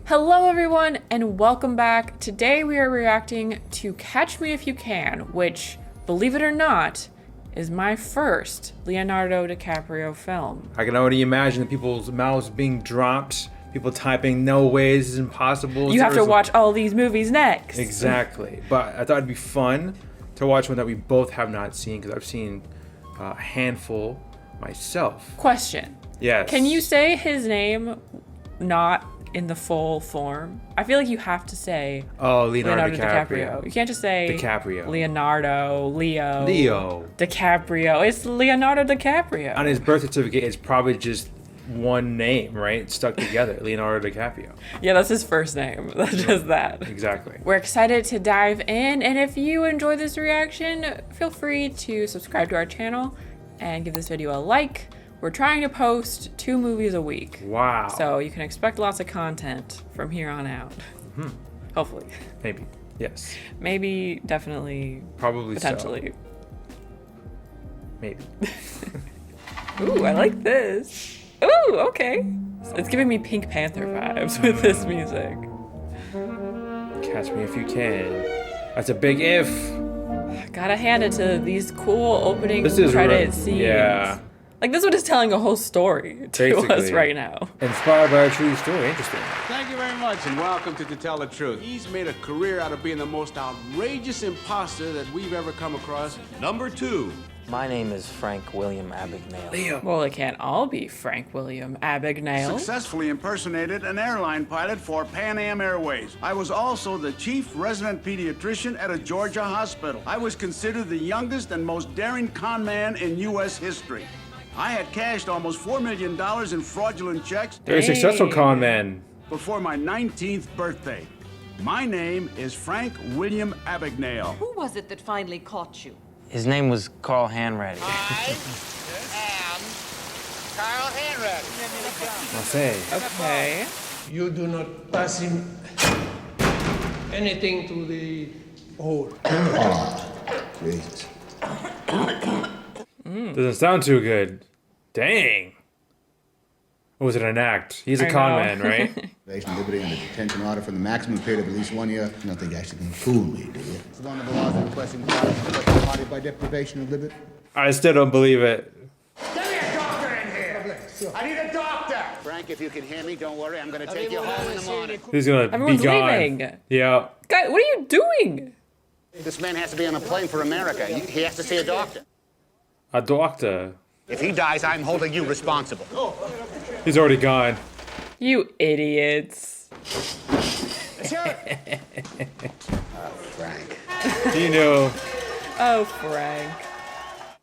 Hello everyone and welcome back. Today we are reacting to Catch Me If You Can, which, believe it or not, is my first Leonardo DiCaprio film. I can already imagine people's mouths being dropped, people typing, no way, this is impossible. You have to watch all these movies next. Exactly. But I thought it'd be fun to watch one that we both have not seen, because I've seen a handful myself. Question. Yes. Can you say his name not in the full form? I feel like you have to say Leonardo DiCaprio. You can't just say DiCaprio. Leo DiCaprio. It's Leonardo DiCaprio. On his birth certificate, it's probably just one name, right? Stuck together. Leonardo DiCaprio. Yeah, that's his first name. That's just that. Exactly. We're excited to dive in, and if you enjoy this reaction, feel free to subscribe to our channel and give this video a like. We're trying to post 2 movies a week. Wow. So you can expect lots of content from here on out. Mm-hmm. Hopefully. Maybe. Yes. Maybe, definitely. Probably potentially. So. Maybe. Ooh, I like this. Ooh, okay. It's giving me Pink Panther vibes with this music. Catch Me If You Can. That's a big if. Gotta hand it to these cool opening This credit scenes. Yeah. Like, this one is telling a whole story to us right now. Inspired by a true story. Interesting. Thank you very much, and welcome to Tell the Truth. He's made a career out of being the most outrageous imposter that we've ever come across. Number 2. My name is Frank William Abagnale. Leo. Well, it can't all be Frank William Abagnale. Successfully impersonated an airline pilot for Pan Am Airways. I was also the chief resident pediatrician at a Georgia hospital. I was considered the youngest and most daring con man in U.S. history. I had cashed almost $4 million in fraudulent checks. They're a successful con man. Before my 19th birthday. My name is Frank William Abagnale. Who was it that finally caught you? His name was Carl Hanratty. I am Carl Hanratty. I'll say. Okay. You do not pass him anything to the hole. Jesus. Doesn't sound too good. Dang. Or was it an act? He's a con man, right? Liberty under detention order for the maximum period of at least 1 year. You don't think you actually can fool me, do you? It's one of the laws requesting party by deprivation of liberty. I still don't believe it. Get me a doctor in here. I need a doctor. Frank, if you can hear me, don't worry. I'm going to take you home in the morning. He's gonna Everyone's be gone. leaving. Yeah. Guys, what are you doing? This man has to be on a plane for America. He has to see a doctor. A doctor. If he dies, I'm holding you responsible. He's already gone. You idiots. Frank. You know. Oh, Frank.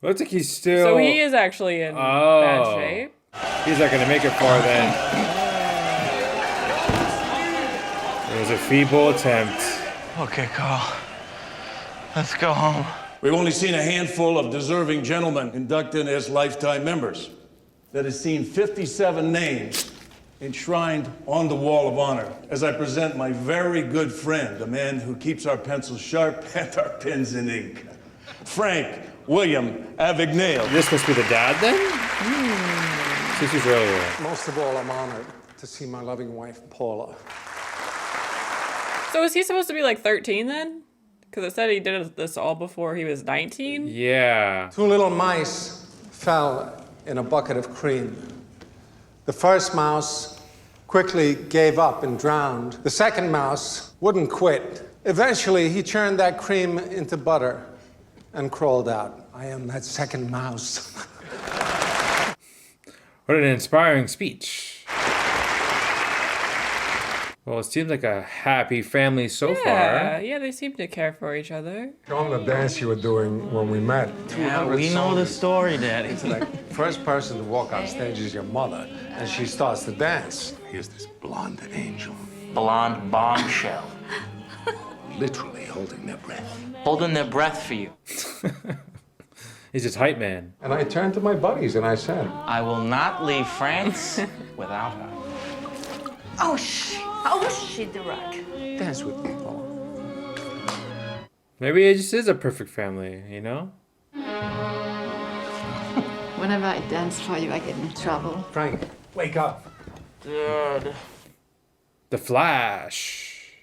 Looks like he's still. So he is actually in bad shape. He's not gonna make it far then. It was a feeble attempt. Okay, Carl. Let's go home. We've only seen a handful of deserving gentlemen inducted as lifetime members. That has seen 57 names enshrined on the Wall of Honor as I present my very good friend, a man who keeps our pencils sharp and our pens in ink, Frank William Abagnale. This must be the dad then? 6 years earlier. Most of all, I'm honored to see my loving wife, Paula. So is he supposed to be like 13 then? Because it said he did this all before he was 19? Yeah. 2 little mice fell in a bucket of cream. The first mouse quickly gave up and drowned. The second mouse wouldn't quit. Eventually, he churned that cream into butter and crawled out. I am that second mouse. What an inspiring speech. Well, it seems like a happy family so far. Yeah, they seem to care for each other. Show him the dance you were doing when we met. Yeah, we know the story, Daddy. It's like first person to walk on stage is your mother, and she starts to dance. Here's this blonde angel, Blonde bombshell. literally holding their breath. Holding their breath for you. He's a hype man. And I turned to my buddies and I said, I will not leave France without her. Oh, she the rock. dance with me, Paula. Maybe it just is a perfect family, you know? Whenever I dance for you, I get in trouble. Frank, wake up. Dad. The Flash.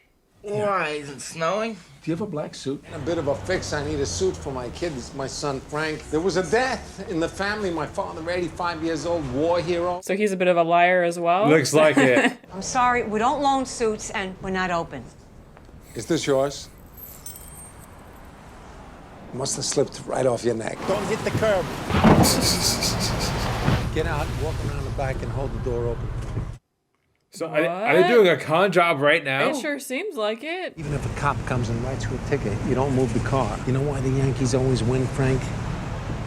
Why? Is it snowing? Do you have a black suit? In a bit of a fix, I need a suit for my kids, my son Frank. There was a death in the family. My father, 85 years old, war hero. So he's a bit of a liar as well? Looks like it. I'm sorry, we don't loan suits and we're not open. Is this yours? Must have slipped right off your neck. Don't hit the curb. Get out, walk around the back, and hold the door open. So are they doing a con job right now? It sure seems like it. Even if a cop comes and writes you a ticket, you don't move the car. You know why the Yankees always win, Frank?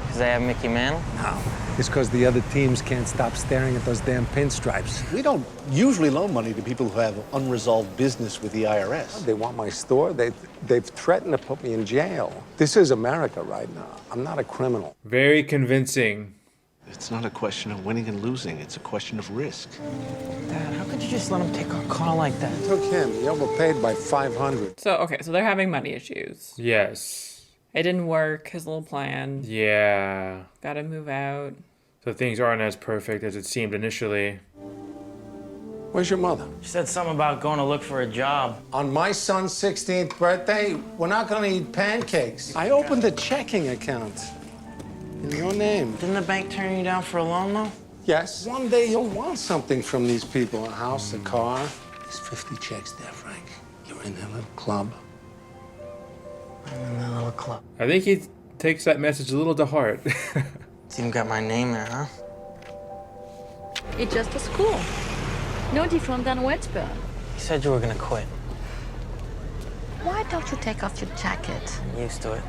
Because they have Mickey Mantle? No. It's because the other teams can't stop staring at those damn pinstripes. We don't usually loan money to people who have unresolved business with the IRS. They want my store. They've threatened to put me in jail. This is America right now. I'm not a criminal. Very convincing. It's not a question of winning and losing. It's a question of risk. Dad, how could you just let him take our car like that? Took him. He overpaid by $500. So, okay, so they're having money issues. Yes. It didn't work, his little plan. Yeah. Gotta move out. So things aren't as perfect as it seemed initially. Where's your mother? She said something about going to look for a job. On my son's 16th birthday, we're not gonna eat pancakes. I opened a checking account in your name. Didn't the bank turn you down for a loan, though? Yes. One day you'll want something from these people. A house, a car. There's 50 checks there, Frank. You're in their little club. I'm in that little club. I think he takes that message a little to heart. It's even got my name there, huh? It's just a school. No different than Westburn. You said you were gonna quit. Why don't you take off your jacket? I'm used to it.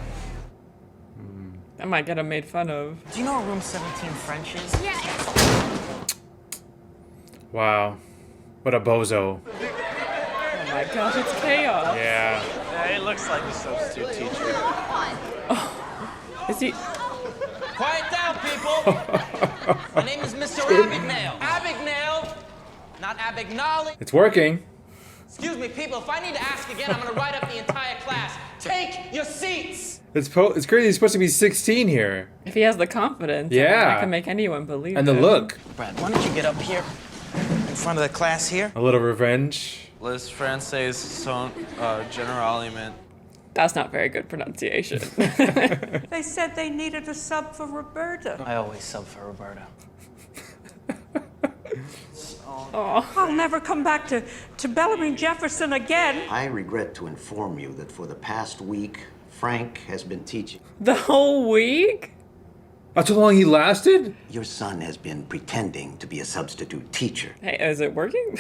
I might get him made fun of. Do you know what room 17 French is? Yes! Wow. What a bozo. Oh my gosh, it's chaos. Yeah. Yeah, it looks like a substitute teacher. Is he... Quiet down, people! My name is Mr. Abagnale. Abagnale! Not Abagnale. It's working. Excuse me, people, if I need to ask again, I'm gonna write up the entire class. Take your seats! It's crazy. He's supposed to be 16 here. If he has the confidence, Yeah. I can make anyone believe And the him. look. Brad, why don't you get up here in front of the class here? A little revenge. Les Français sont généralement. That's not very good pronunciation. They said they needed a sub for Roberta. I always sub for Roberta. I'll never come back to Bellamy Jefferson again. I regret to inform you that for the past week, Frank has been teaching. The whole week? That's how long he lasted? Your son has been pretending to be a substitute teacher. Hey, is it working?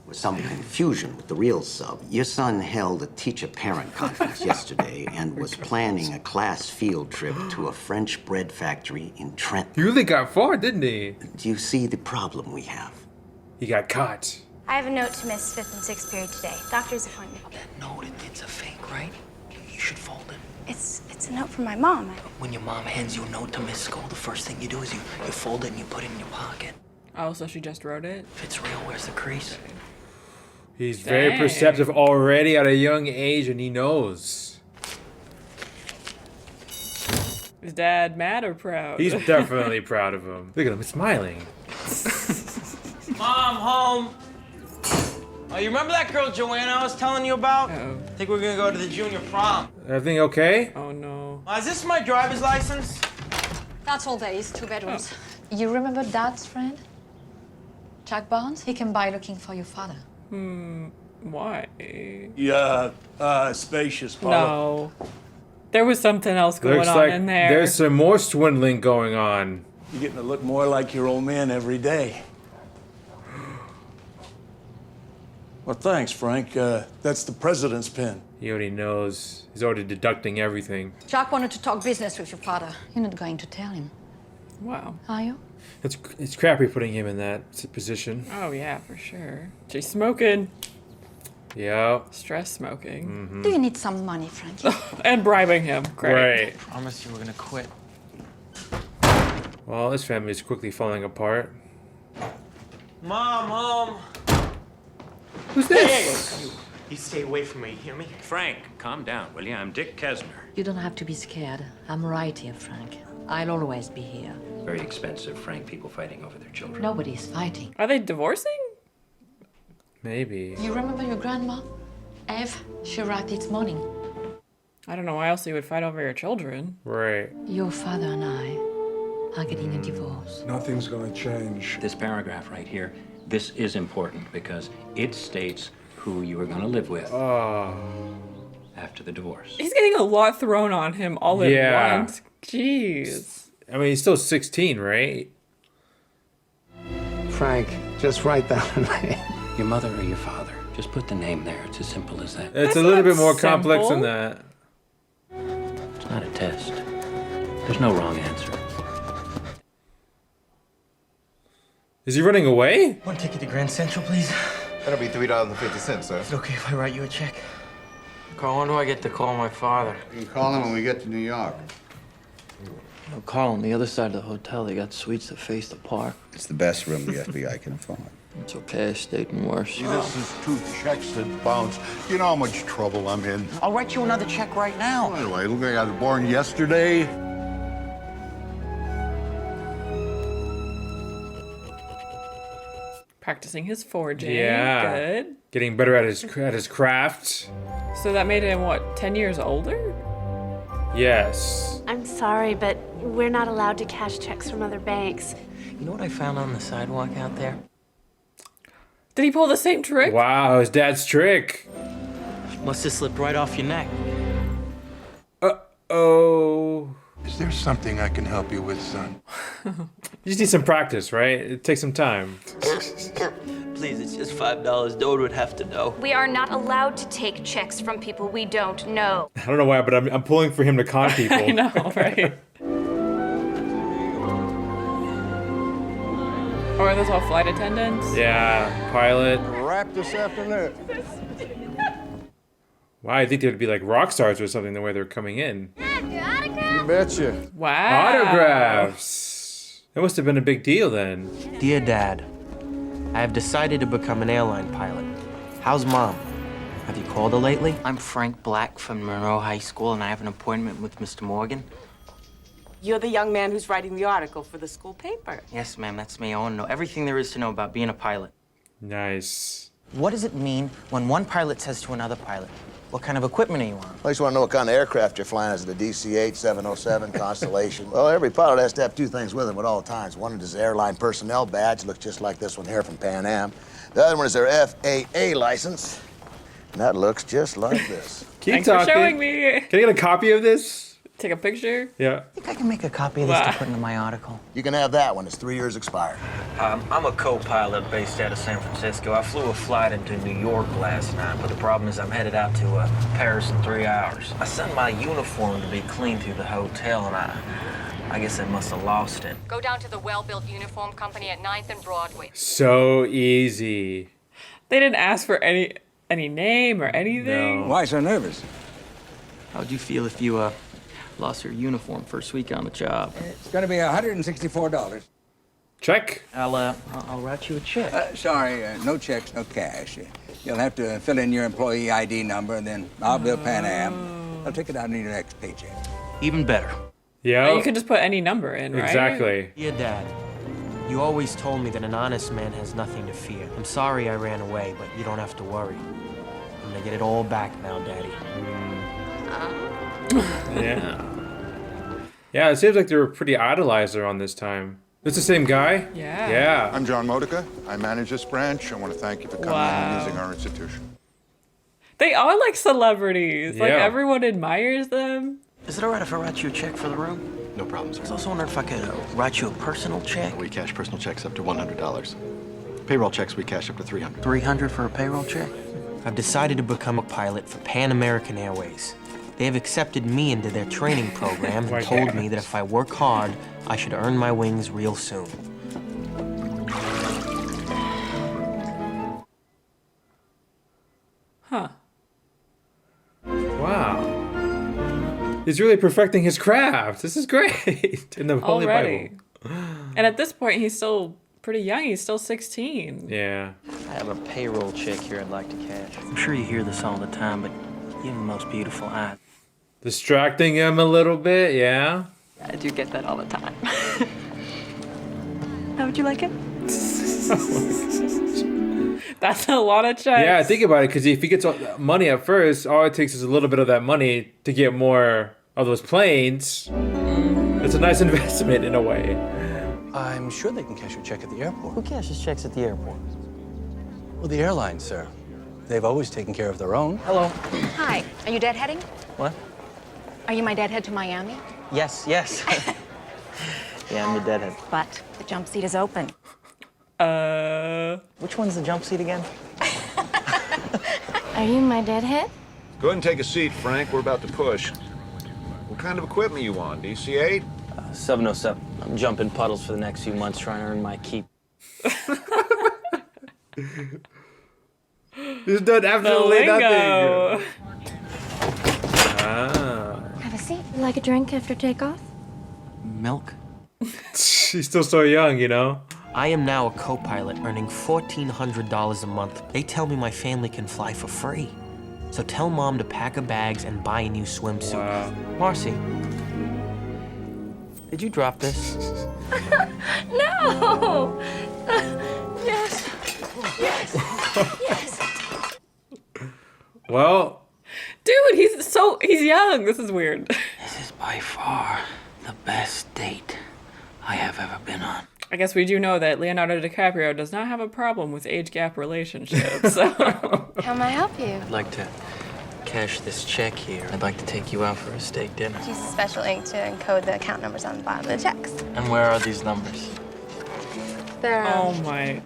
With some confusion with the real sub, your son held a teacher-parent conference yesterday and was planning a class field trip to a French bread factory in Trenton. He really got far, didn't he? Do you see the problem we have? He got caught. I have a note to miss 5th and 6th period today. Doctor's appointment. That note, it's a fake, right? You should fold it. It's a note from my mom. When your mom hands you a note to miss school, the first thing you do is you fold it and you put it in your pocket. Oh, so she just wrote it? If it's real, where's the crease? He's very perceptive already at a young age, and he knows. Is Dad mad or proud? He's definitely proud of him. Look at him, he's smiling. Mom, home. Oh, you remember that girl Joanna I was telling you about? Uh-oh. I think we're gonna go to the junior prom. Everything okay? Oh no. Is this my driver's license? That's all there is, 2 bedrooms. You remember Dad's friend? Jack Barnes? He came by looking for your father. Why? Yeah, spacious, Paula. No. There was something else going Looks on like in there. there's some more swindling going on. You're getting to look more like your old man every day. Well, thanks, Frank. That's the president's pin. He already knows. He's already deducting everything. Jack wanted to talk business with your father. You're not going to tell him, Wow. are you? It's crappy putting him in that position. Oh yeah, for sure. She's smoking. Yeah. Stress smoking. Do you need some money, Frankie? And bribing him. Great. Right. I promised you were gonna quit. Well, this family is quickly falling apart. Mom, home. Who's this? You stay away from me, hear me? Frank, calm down, will you? I'm Dick Kesner. You don't have to be scared. I'm right here, Frank. I'll always be here. Very expensive, Frank, people fighting over their children. Nobody's fighting. Are they divorcing? Maybe. You remember your grandma? Eve, she arrived this morning. I don't know why else you would fight over your children. Right. Your father and I are getting a divorce. Nothing's going to change. This paragraph right here, this is important because it states who you are going to live with after the divorce. He's getting a lot thrown on him all at Yeah. once. Jeez. I mean, he's still 16, right? Frank, just write down a name. Your mother or your father. Just put the name there. It's as simple as that. It's a little bit more complex than that. It's not a test. There's no wrong answer. Is he running away? One ticket to Grand Central, please. That'll be $3.50, sir. Is it okay if I write you a check? Carl, when do I get to call my father? You can call him when we get to New York. No, Carl, on the other side of the hotel, they got suites that face the park. It's the best room the FBI can afford. It's okay, I stayed in worse. This is two checks that bounce. You know how much trouble I'm in. I'll write you another check right now. Anyway, look, I was born yesterday. Practicing his forging. Yeah. Good. Getting better at his craft. So that made him, what, 10 years older? Yes. I'm sorry, but we're not allowed to cash checks from other banks. You know what I found on the sidewalk out there? Did he pull the same trick? Wow, his dad's trick. Must have slipped right off your neck. Uh-oh. Is there something I can help you with, son? You just need some practice, right? It takes some time. Please, it's just $5. Dode would have to know. We are not allowed to take checks from people we don't know. I don't know why, but I'm pulling for him to con people. I know, right? Or are those all flight attendants? Yeah, pilot. Wrap this afternoon. Wow, I think they would be like rock stars or something the way they're coming in. You betcha. Wow. Autographs. That must have been a big deal then. Dear Dad, I have decided to become an airline pilot. How's Mom? Have you called her lately? I'm Frank Black from Monroe High School, and I have an appointment with Mr. Morgan. You're the young man who's writing the article for the school paper. Yes, ma'am, that's me. I want to know everything there is to know about being a pilot. Nice. What does it mean when one pilot says to another pilot, what kind of equipment are you on? I just want to know what kind of aircraft you're flying. Is it a DC-8, 707, Constellation? Well, every pilot has to have two things with him at all times. One is his airline personnel badge, looks just like this one here from Pan Am. The other one is their FAA license, and that looks just like this. Keep Thanks talking. for showing me. Can I get a copy of this? Take a picture? Yeah. I think I can make a copy of this to put into my article. You can have that one. It's 3 years expired. I'm a co-pilot based out of San Francisco. I flew a flight into New York last night, but the problem is I'm headed out to Paris in 3 hours. I sent my uniform to be cleaned through the hotel, and I guess I must have lost it. Go down to the well-built uniform company at 9th and Broadway. So easy. They didn't ask for any name or anything. No. Why so nervous? How'd you feel if you lost your uniform first week on the job? It's gonna be $164. Check. I'll write you a check. Sorry, no checks, no cash. You'll have to fill in your employee ID number, and then I'll bill Pan Am. I'll take it out in your next paycheck. Even better. Yeah. You can just put any number in, right? Exactly. Dear Dad, you always told me that an honest man has nothing to fear. I'm sorry I ran away, but you don't have to worry. I'm gonna get it all back now, Daddy. Yeah. Yeah, it seems like they were pretty idolized around this time. It's the same guy? Yeah. Yeah. I'm John Modica. I manage this branch. I want to thank you for coming in and using our institution. They are like celebrities. Like Yeah. everyone admires them. Is it all right if I write you a check for the room? No problem, I sir. was also wondering if I could write you a personal check. We cash personal checks up to $100. Payroll checks we cash up to $300. $300 for a payroll check? I've decided to become a pilot for Pan American Airways. They have accepted me into their training program and told me that if I work hard, I should earn my wings real soon. Huh. Wow. He's really perfecting his craft. This is great. In the Holy Already. Bible. And at this point, he's still pretty young. He's still 16. Yeah. I have a payroll check here I'd like to cash. I'm sure you hear this all the time, but you have the most beautiful eyes. Distracting him a little bit, yeah? I do get that all the time. How would you like it? That's a lot of checks. Yeah, think about it, because if he gets all that money at first, all it takes is a little bit of that money to get more of those planes. It's a nice investment in a way. I'm sure they can cash your check at the airport. Who cashes checks at the airport? Well, the airline, sir. They've always taken care of their own. Hello. Hi. Are you deadheading? What? Are you my deadhead to Miami? Yes, yes. Yeah, I'm your deadhead. But the jump seat is open. Which one's the jump seat again? Are you my deadhead? Go ahead and take a seat, Frank. We're about to push. What kind of equipment you on? DC-8? 707. I'm jumping puddles for the next few months trying to earn my keep. He's done absolutely lingo. nothing. Ah. Have a seat. Like a drink after takeoff? Milk? She's still so young, you know? I am now a co-pilot earning $1,400 a month. They tell me my family can fly for free. So tell Mom to pack her bags and buy a new swimsuit. Wow. Marcy, did you drop this? No! Yes. Yes. Yes. Well, Dude, he's young. This is weird. This is by far the best date I have ever been on. I guess we do know that Leonardo DiCaprio does not have a problem with age gap relationships. So. How may I help you? I'd like to cash this check here. I'd like to take you out for a steak dinner. Use a special ink to encode the account numbers on the bottom of the checks. And where are these numbers? They're, Oh my.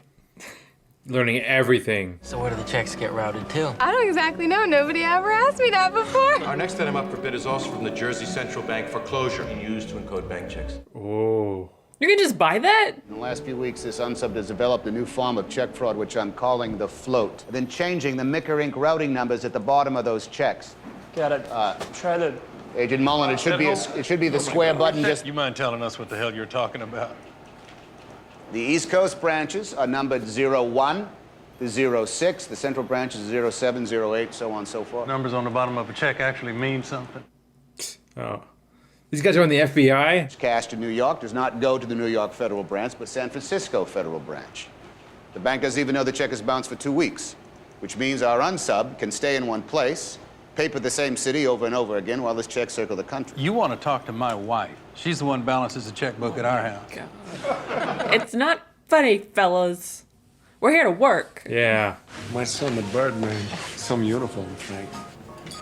learning everything. So where do the checks get routed to? I don't exactly know. Nobody ever asked me that before. Our next item up for bid is also from the Jersey Central Bank foreclosure and used to encode bank checks. Oh. You can just buy that? In the last few weeks, this unsub has developed a new form of check fraud, which I'm calling the float. Then changing the Micker Inc. routing numbers at the bottom of those checks. Got it. Try to... Agent Mullen, it should be the square button just... You mind telling us what the hell you're talking about? The East Coast branches are numbered 01 to 06. The Central branch is 07, 08, so on and so forth. Numbers on the bottom of a check actually mean something. Oh. These guys are in the FBI? Cash to New York does not go to the New York Federal Branch, but San Francisco Federal Branch. The bank doesn't even know the check is bounced for 2 weeks, which means our unsub can stay in one place, paper the same city over and over again while this check circle the country. You want to talk to my wife. She's the one who balances the checkbook at our house. It's not funny, fellas. We're here to work. Yeah. My son, the Birdman. Some uniform, Frank.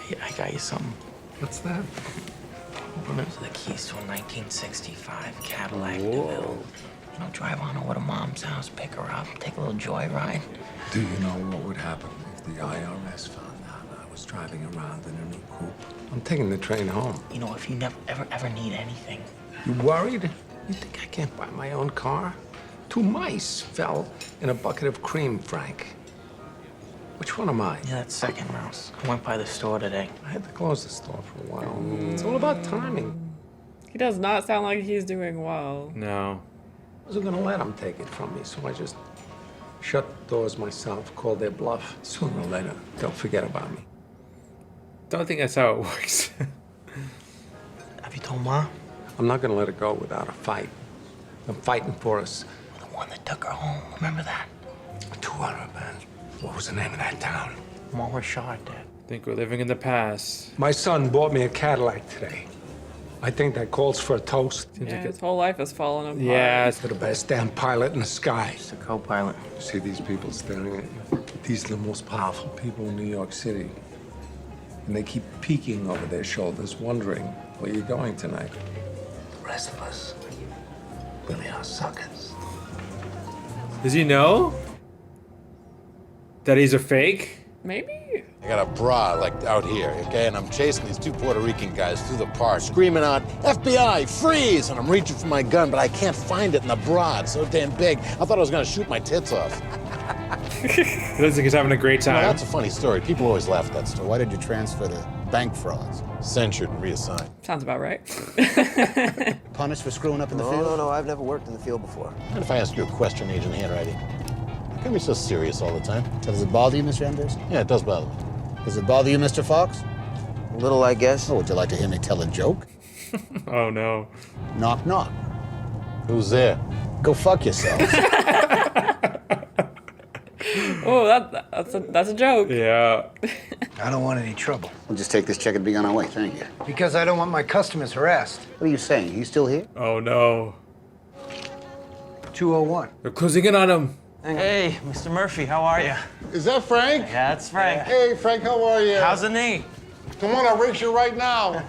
Hey, I got you something. What's that? Remember the keys to a 1965 Cadillac DeVille? You know, drive on over to Mom's house, pick her up, take a little joyride. Do you know what would happen if the IRS found out I was driving around in a new coupe? I'm taking the train home. You know, if you never, ever need anything. You worried? You think I can't buy my own car? 2 mice fell in a bucket of cream, Frank. Which one am I? Yeah, that second mouse. I went by the store today. I had to close the store for a while. It's all about timing. He does not sound like he's doing well. No. I wasn't gonna let them take it from me, so I just shut the doors myself, called their bluff. Sooner or later, they'll forget about me. Don't think that's how it works. Have you told Mom? I'm not gonna let her go without a fight. I'm fighting for us. The one that took her home. Remember that? 200, man. What was the name of that town? Montrichard, Dad. I think we're living in the past. My son bought me a Cadillac today. I think that calls for a toast. Yeah, his whole life has fallen apart. Yeah, to the best damn pilot in the sky. Just a co-pilot. You see these people staring at you? These are the most powerful people in New York City. And they keep peeking over their shoulders, wondering where you're going tonight. The rest of us really are suckers. Does he know that he's a fake? Maybe. I got a bra, like, out here, okay? And I'm chasing these 2 Puerto Rican guys through the park, screaming out, FBI, freeze! And I'm reaching for my gun, but I can't find it in the bra. It's so damn big. I thought I was gonna shoot my tits off. He looks like he's having a great time. Well, that's a funny story. People always laugh at that story. Why did you transfer to bank frauds? Censured and reassigned. Sounds about right. Punished for screwing up in the field? No, I've never worked in the field before. What if I ask you a question, Agent Handwriting? How come you're so serious all the time? Does it bother you, Mr. Anders? Yeah, it does bother me. Does it bother you, Mr. Fox? A little, I guess. Oh, would you like to hear me tell a joke? Oh, no. Knock, knock. Who's there? Go fuck yourself. Oh, that's a joke. Yeah. I don't want any trouble. We'll just take this check and be on our way. Thank you. Because I don't want my customers harassed. What are you saying? He's still here? Oh no. 201. They're closing in on him. Hey, Mr. Murphy, how are you? Is that Frank? Yeah, that's Frank. Hey, Frank, how are you? How's the knee? Come on, I'll race you right now.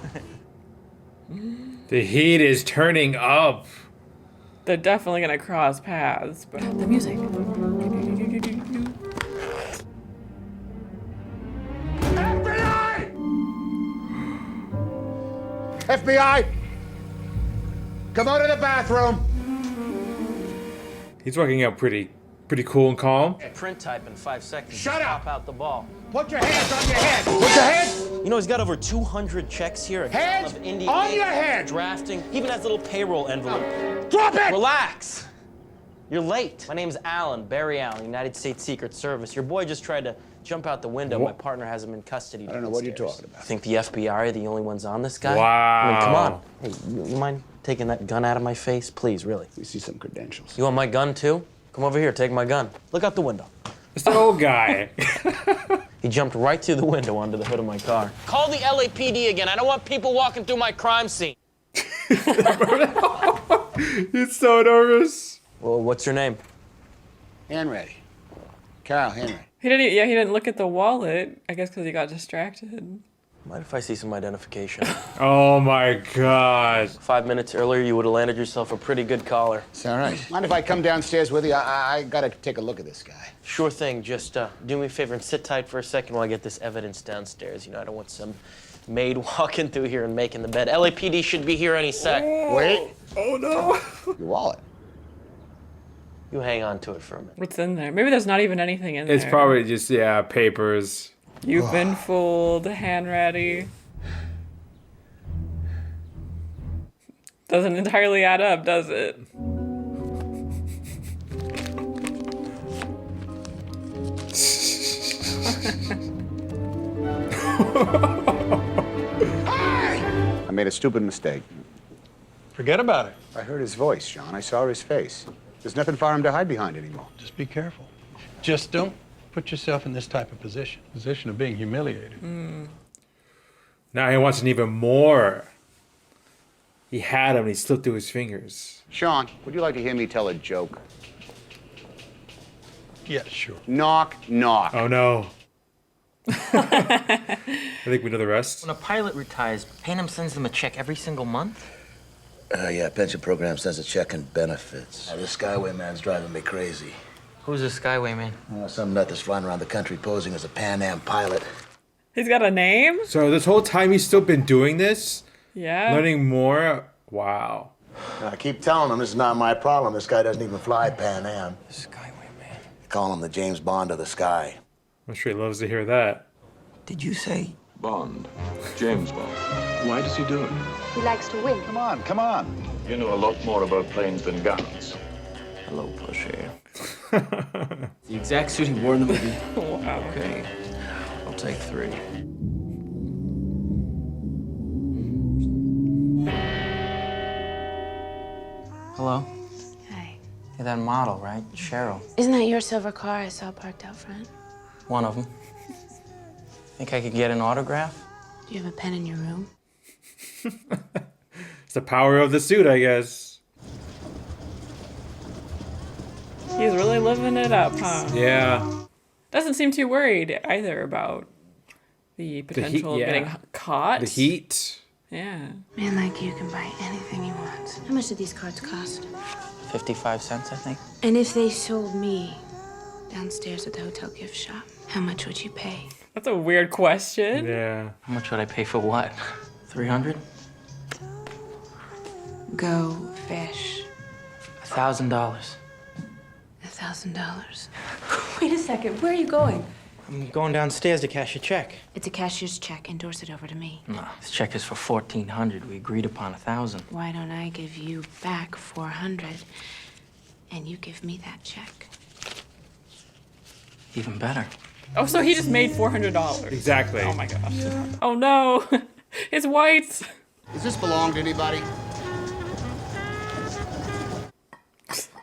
The heat is turning up. They're definitely gonna cross paths, but the music. FBI! Come out of the bathroom! He's working out pretty cool and calm. Print type in 5 seconds. Shut up! Pop out the ball. Put your hands on your head! Put your hands! You know, he's got over 200 checks here. Hands of Indian on Aid, your head! Drafting. He even has a little payroll envelope. Drop it! Relax. You're late. My name's Alan, Barry Allen, United States Secret Service. Your boy just tried to jump out the window. My partner has him in custody. I don't know what you're talking about. You think the FBI are the only ones on this guy? Wow. I mean, come on. Hey, you mind taking that gun out of my face? Please, really. We see some credentials. You want my gun, too? Come over here, take my gun. Look out the window. It's the old guy. He jumped right through the window onto the hood of my car. Call the LAPD again. I don't want people walking through my crime scene. He's so nervous. Well, what's your name? Henry. Carl Henry. He didn't look at the wallet. I guess because he got distracted. Mind if I see some identification? Oh my God. 5 minutes earlier, you would have landed yourself a pretty good collar. It's all right. Mind if I come downstairs with you? I gotta take a look at this guy. Sure thing. Just do me a favor and sit tight for a second while I get this evidence downstairs. You know, I don't want some maid walking through here and making the bed. LAPD should be here any sec. Wait. Oh no. Your wallet. You hang on to it for a minute. What's in there? Maybe there's not even anything in there. It's probably just, yeah, papers. You've been fooled, Hanratty. Doesn't entirely add up, does it? I made a stupid mistake. Forget about it. I heard his voice, John. I saw his face. There's nothing for him to hide behind anymore. Just be careful. Just don't put yourself in this type of position of being humiliated. Now he wants an even more. He had him and he slipped through his fingers. Sean, would you like to hear me tell a joke? Yeah, sure. Knock, knock. Oh no. I think we know the rest. When a pilot retires, Pan sends them a check every single month? Yeah, pension program sends a check and benefits. This Skyway man's driving me crazy. Who's this Skyway man? Some nut that's flying around the country posing as a Pan Am pilot. He's got a name? So this whole time he's still been doing this? Yeah. Learning more? Wow. I keep telling him this is not my problem. This guy doesn't even fly Pan Am. Skyway man. They call him the James Bond of the sky. I'm sure he loves to hear that. Did you say? Bond. James Bond. Why does he do it? He likes to win. Come on, come on. You know a lot more about planes than guns. Hello, pushy. The exact suit he wore in the movie. Wow. Okay. I'll take 3. Hello? Hey. You're that model, right? Cheryl. Isn't that your silver car I saw parked out front? One of them. Think I could get an autograph? Do you have a pen in your room? It's the power of the suit, I guess. He's really living it up, huh? Yeah. Doesn't seem too worried either about the potential of getting caught. The heat. Yeah. Man like you can buy anything he wants. How much did these cards cost? 55 cents, I think. And if they sold me downstairs at the hotel gift shop, how much would you pay? That's a weird question. Yeah. How much would I pay for what? 300? Go fish. $1,000. $1,000. Wait a second, where are you going? I'm going downstairs to cash a check. It's a cashier's check. Endorse it over to me. No, this check is for $1,400. We agreed upon 1,000. Why don't I give you back 400 and you give me that check? Even better. Oh, so he just made $400. Exactly. Oh my gosh. Oh no. It's whites. Does this belong to anybody?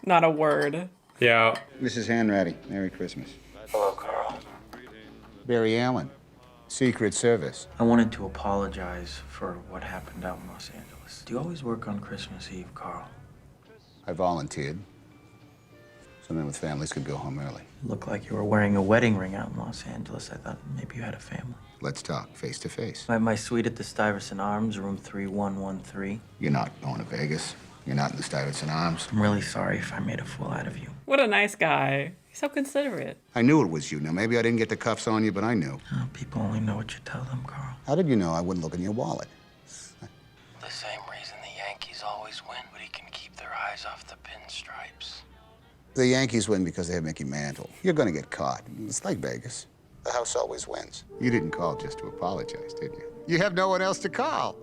Not a word. Yeah. This is Hanratty. Merry Christmas. Hello. Barry Allen, Secret Service. I wanted to apologize for what happened out in Los Angeles. Do you always work on Christmas Eve, Carl? I volunteered. So men with families could go home early. You look like you were wearing a wedding ring out in Los Angeles. I thought maybe you had a family. Let's talk face to face. My suite at the Stuyvesant Arms, room 3113. You're not going to Vegas. You're not in the Stuyvesant Arms. I'm really sorry if I made a fool out of you. What a nice guy. He's so considerate. I knew it was you. Now, maybe I didn't get the cuffs on you, but I knew. Oh, people only know what you tell them, Carl. How did you know I wouldn't look in your wallet? The same reason the Yankees always win, but he can keep their eyes off the pinstripes. The Yankees win because they have Mickey Mantle. You're going to get caught. It's like Vegas. The house always wins. You didn't call just to apologize, did you? You have no one else to call.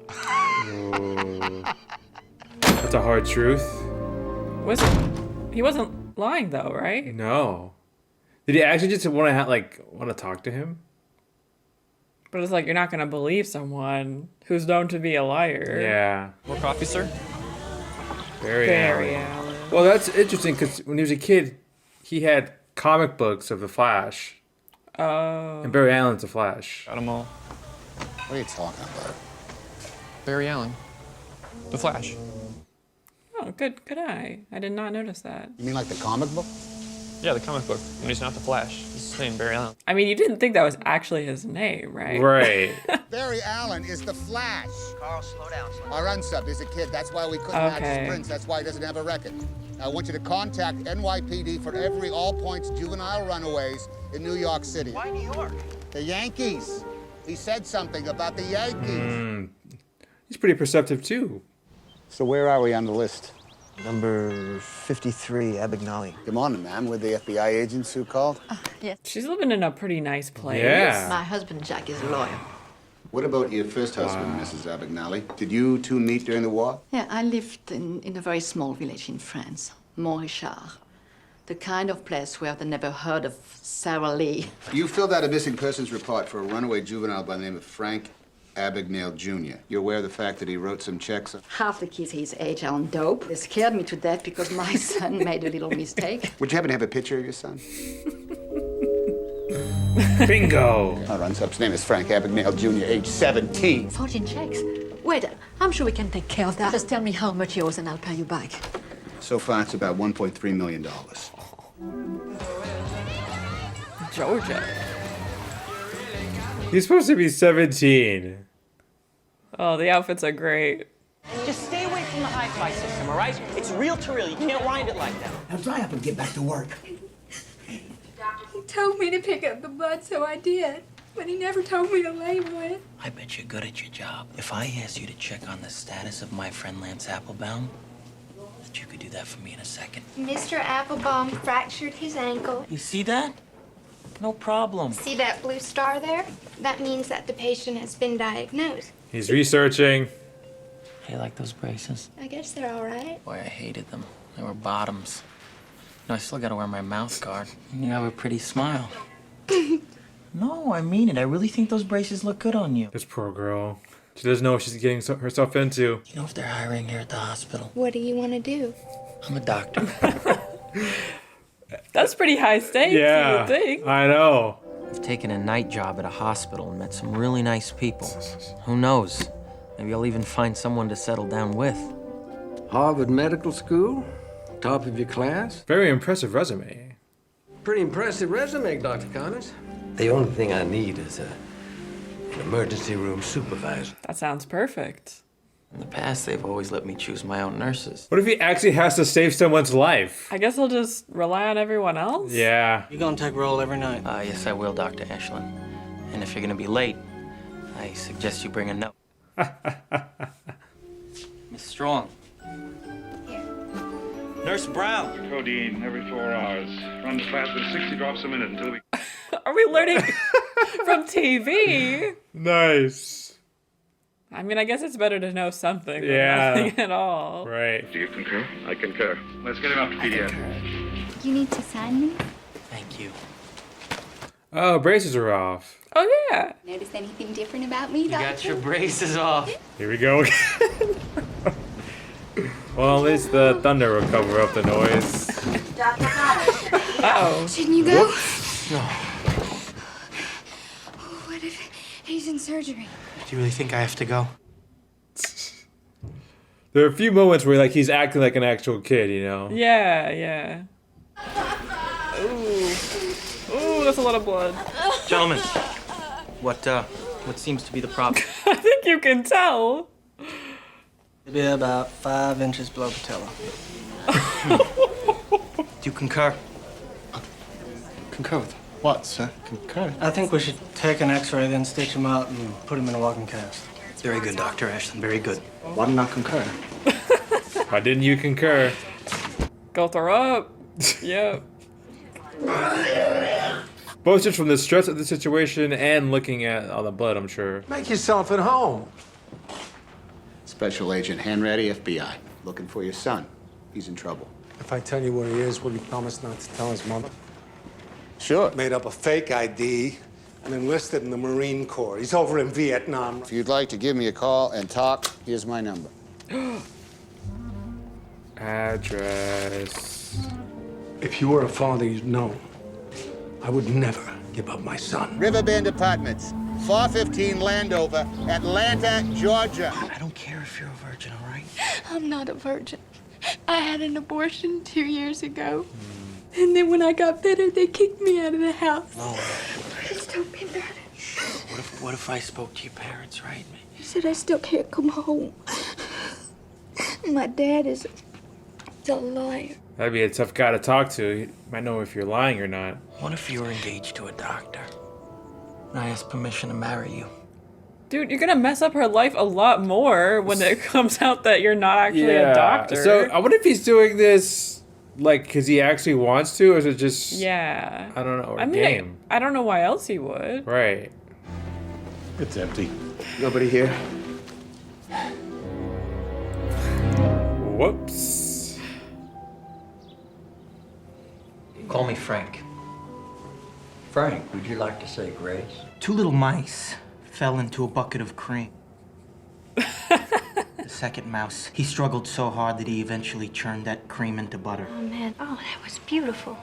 That's a hard truth. He wasn't lying though, right? No. Did he actually just want to talk to him? But it's like you're not gonna believe someone who's known to be a liar. Yeah. More coffee, sir? Barry Allen. Allen. Well, that's interesting because when he was a kid, he had comic books of the Flash. Oh. And Barry Allen's the Flash. Got them all. What are you talking about? Barry Allen. The Flash. Oh, good eye. I did not notice that. You mean like the comic book? Yeah, the comic book. And he's not the Flash. He's saying Barry Allen. I mean, you didn't think that was actually his name, right? Right. Barry Allen is the Flash. Carl, slow down. Our unsub is a kid. That's why we couldn't match his sprints. That's why he doesn't have a record. I want you to contact NYPD for every all-points juvenile runaways in New York City. Why New York? The Yankees. He said something about the Yankees. He's pretty perceptive, too. So where are we on the list? Number 53, Abagnale. Good morning, ma'am. We're the FBI agents who called. Yes. She's living in a pretty nice place. Yeah. My husband, Jack, is a lawyer. What about your first husband, Mrs. Abagnale? Did you two meet during the war? Yeah, I lived in a very small village in France, Montrichard. The kind of place where they never heard of Sarah Lee. You filled out a missing persons report for a runaway juvenile by the name of Frank Abagnale Jr. You're aware of the fact that he wrote some checks? Half the kids his age are on dope. They scared me to death because my son made a little mistake. Would you happen to have a picture of your son? Bingo! Our unsub's name is Frank Abagnale Jr., age 17. 14 checks. Wait, I'm sure we can take care of that. Just tell me how much he owes and I'll pay you back. So far, it's about $1.3 million. Georgia. He's supposed to be 17. Oh, the outfits are great. Just stay away from the hi-fi system, all right? It's reel to reel. You can't wind it like that. Now dry up and get back to work. He told me to pick up the blood, so I did. But he never told me to label it. I bet you're good at your job. If I asked you to check on the status of my friend Lance Applebaum, that you could do that for me in a second. Mr. Applebaum fractured his ankle. You see that? No problem. See that blue star there? That means that the patient has been diagnosed. He's researching. Hey, like those braces? I guess they're all right. Boy, I hated them. They were bottoms. No, I still gotta wear my mouth guard. And you have a pretty smile. No, I mean it. I really think those braces look good on you. This poor girl. She doesn't know what she's getting herself into. You know if they're hiring here at the hospital? What do you want to do? I'm a doctor. That's pretty high stakes, Yeah, you would think. I know. I've taken a night job at a hospital and met some really nice people. Who knows? Maybe I'll even find someone to settle down with. Harvard Medical School? Top of your class? Very impressive resume. Pretty impressive resume, Dr. Connors. The only thing I need is an emergency room supervisor. That sounds perfect. In the past, they've always let me choose my own nurses. What if he actually has to save someone's life? I guess I'll just rely on everyone else? Yeah. You gonna take roll every night? Yes, I will, Dr. Ashland. And if you're gonna be late, I suggest you bring a note. Miss Strong. Here. Nurse Brown. Codeine every 4 hours. Runs faster than 60 drops a minute until we... Are we learning from TV? Nice. I mean, I guess it's better to know something than Yeah. nothing at all. Right. Do you concur? I concur. Let's get him up to pediatrics. You need to sign me? Thank you. Oh, braces are off. Oh, yeah. Notice anything different about me, You got your braces off. Here we go again. Well, at least the thunder will cover up the noise. Uh-oh. Shouldn't you go? No. He's in surgery. Do you really think I have to go? There are a few moments where like he's acting like an actual kid, you know? Yeah, yeah. Ooh. Ooh, that's a lot of blood. Gentlemen, what seems to be the problem? I think you can tell. It'd be about 5 inches below patella. Do you concur? Concur with what, sir? Concur? I think we should take an x-ray, then stitch him out and put him in a walking cast. Very good, Dr. Ashton, very good. Why didn't I concur? Why didn't you concur? Go throw up. Yep. Both just from the stress of the situation and looking at all the blood, I'm sure. Make yourself at home. Special Agent Hanratty, FBI. Looking for your son. He's in trouble. If I tell you where he is, will you promise not to tell his mother? Sure. Made up a fake ID and enlisted in the Marine Corps. He's over in Vietnam. If you'd like to give me a call and talk, here's my number. Address. If you were a father, you'd know. I would never give up my son. Riverbend Apartments, 415 Landover, Atlanta, Georgia. I don't care if you're a virgin, all right? I'm not a virgin. I had an abortion 2 years ago. And then when I got better, they kicked me out of the house. No. Please don't be mad. What if I spoke to your parents, right? He said I still can't come home. My dad is a liar. That'd be a tough guy to talk to. He might know if you're lying or not. What if you were engaged to a doctor? And I asked permission to marry you. Dude, you're gonna mess up her life a lot more when it comes out that you're not actually a doctor. So I wonder if he's doing this like because he actually wants to, or is it just yeah? I don't know. Or I mean, game. I don't know why else he would. Right. It's empty. Nobody here? Whoops. Call me Frank. Frank, would you like to say grace? 2 little mice fell into a bucket of cream. The second mouse, he struggled so hard that he eventually churned that cream into butter. Oh, man. Oh, that was beautiful.